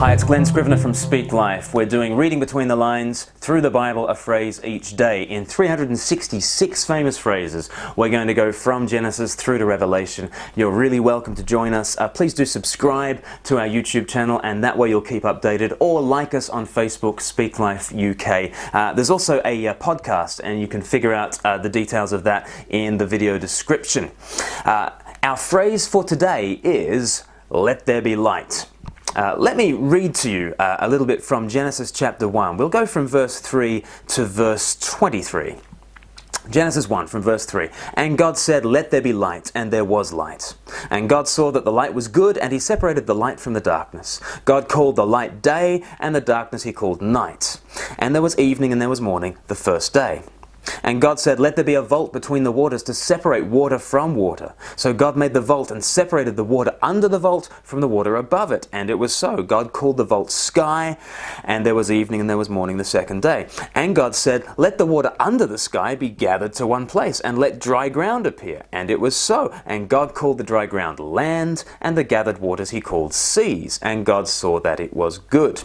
Hi, it's Glen Scrivener from Speak Life. We're doing Reading Between the Lines through the Bible, a phrase each day. In 366 famous phrases, we're going to go from Genesis through to Revelation. You're really welcome to join us. Please do subscribe to our YouTube channel, and that way you'll keep updated, or like us on Facebook, Speak Life UK. There's also a podcast, and you can figure out the details of that in the video description. Our phrase for today is, "Let there be light." Let me read to you a little bit from Genesis chapter 1. We'll go from verse 3 to verse 23. Genesis 1 from verse 3. "And God said, 'Let there be light,' and there was light. And God saw that the light was good, and he separated the light from the darkness. God called the light day, and the darkness he called night. And there was evening and there was morning, the first day. And God said, 'Let there be a vault between the waters to separate water from water.' So God made the vault and separated the water under the vault from the water above it. And it was so. God called the vault sky, and there was evening and there was morning the second day. And God said, 'Let the water under the sky be gathered to one place, and let dry ground appear.' And it was so. And God called the dry ground land, and the gathered waters he called seas. And God saw that it was good.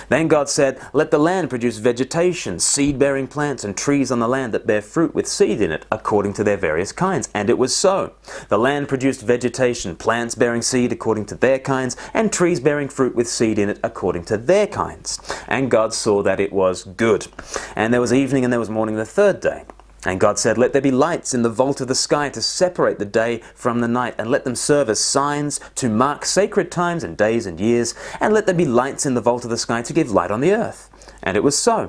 Then God said, 'Let the land produce vegetation, seed-bearing plants, and trees on the land that bear fruit with seed in it, according to their various kinds.' And it was so. The land produced vegetation, plants bearing seed according to their kinds, and trees bearing fruit with seed in it according to their kinds. And God saw that it was good. And there was evening and there was morning the third day. And God said, 'Let there be lights in the vault of the sky to separate the day from the night, and let them serve as signs to mark sacred times and days and years, and let there be lights in the vault of the sky to give light on the earth.' And it was so.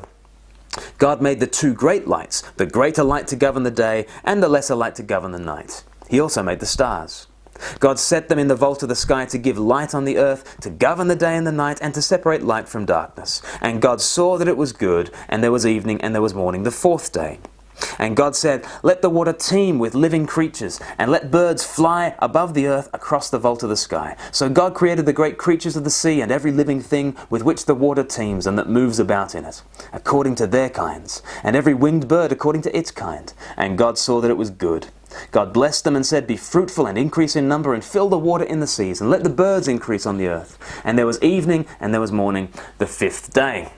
God made the two great lights, the greater light to govern the day, and the lesser light to govern the night. He also made the stars. God set them in the vault of the sky to give light on the earth, to govern the day and the night, and to separate light from darkness. And God saw that it was good, and there was evening and there was morning the fourth day. And God said, 'Let the water teem with living creatures, and let birds fly above the earth across the vault of the sky.' So God created the great creatures of the sea and every living thing with which the water teems and that moves about in it, according to their kinds, and every winged bird according to its kind. And God saw that it was good. God blessed them and said, 'Be fruitful and increase in number, and fill the water in the seas, and let the birds increase on the earth.' And there was evening and there was morning the fifth day."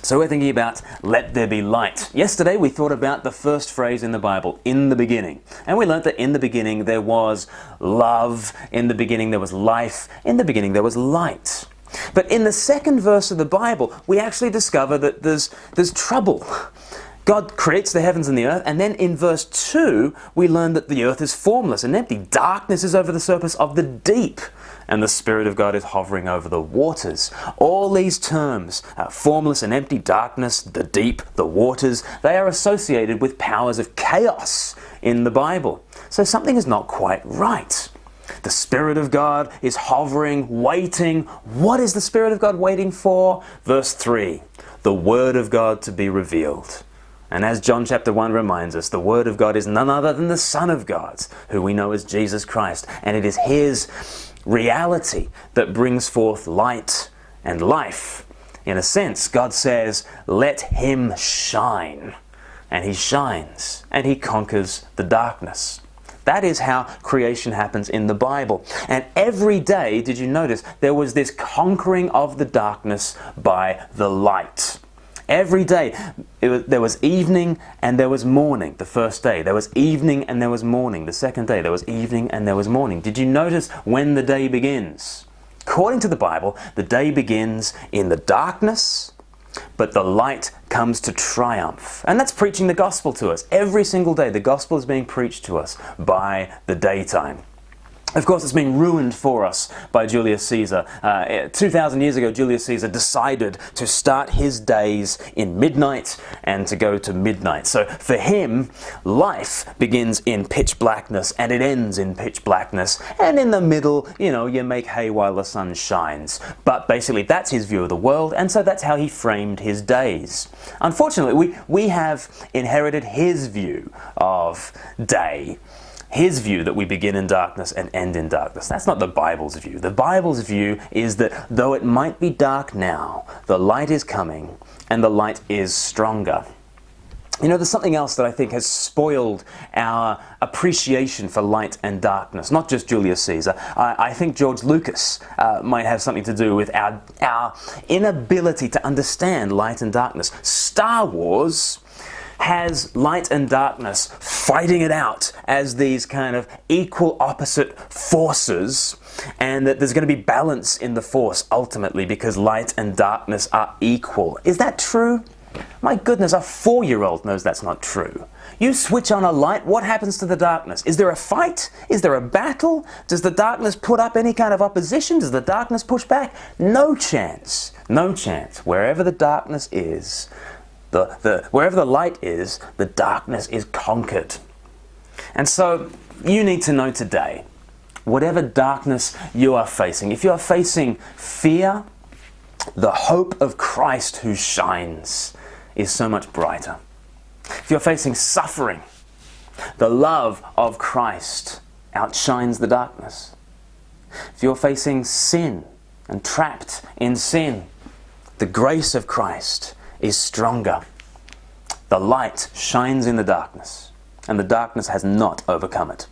So we're thinking about let there be light. Yesterday we thought about the first phrase in the Bible, in the beginning. And we learnt that in the beginning there was love, in the beginning there was life, in the beginning there was light. But in the second verse of the Bible, we actually discover that there's trouble. God creates the heavens and the earth, and then in verse 2 we learn that the earth is formless and empty. Darkness is over the surface of the deep, and the Spirit of God is hovering over the waters. All these terms, formless and empty, darkness, the deep, the waters, they are associated with powers of chaos in the Bible. So something is not quite right. The Spirit of God is hovering, waiting. What is the Spirit of God waiting for? Verse 3, the Word of God to be revealed. And as John chapter 1 reminds us, the Word of God is none other than the Son of God, who we know as Jesus Christ. And it is His reality that brings forth light and life. In a sense, God says, "Let Him shine." And He shines, and He conquers the darkness. That is how creation happens in the Bible. And every day, did you notice, there was this conquering of the darkness by the light. Every day, there was evening and there was morning the first day. There was evening and there was morning the second day. There was evening and there was morning. Did you notice when the day begins? According to the Bible, the day begins in the darkness, but the light comes to triumph. And that's preaching the gospel to us. Every single day, the gospel is being preached to us by the daytime. Of course, it's been ruined for us by Julius Caesar. 2,000 years ago, Julius Caesar decided to start his days in midnight and to go to midnight. So for him, life begins in pitch blackness and it ends in pitch blackness. And in the middle, you make hay while the sun shines. But basically, that's his view of the world, and so that's how he framed his days. Unfortunately, we have inherited his view of day. His view that we begin in darkness and end in darkness. That's not the Bible's view. The Bible's view is that though it might be dark now, the light is coming and the light is stronger. You know, there's something else that I think has spoiled our appreciation for light and darkness, not just Julius Caesar. I think George Lucas might have something to do with our inability to understand light and darkness. Star Wars has light and darkness fighting it out as these kind of equal opposite forces, and that there's going to be balance in the Force ultimately because light and darkness are equal. Is that true? My goodness, a 4-year-old knows that's not true. You switch on a light, what happens to the darkness? Is there a fight? Is there a battle? Does the darkness put up any kind of opposition? Does the darkness push back? No chance. No chance. Wherever the darkness is, wherever the light is, the darkness is conquered. And so you need to know today, whatever darkness you are facing, if you are facing fear, the hope of Christ who shines is so much brighter. If you're facing suffering, the love of Christ outshines the darkness. If you're facing sin and trapped in sin, the grace of Christ is stronger. The light shines in the darkness, and the darkness has not overcome it.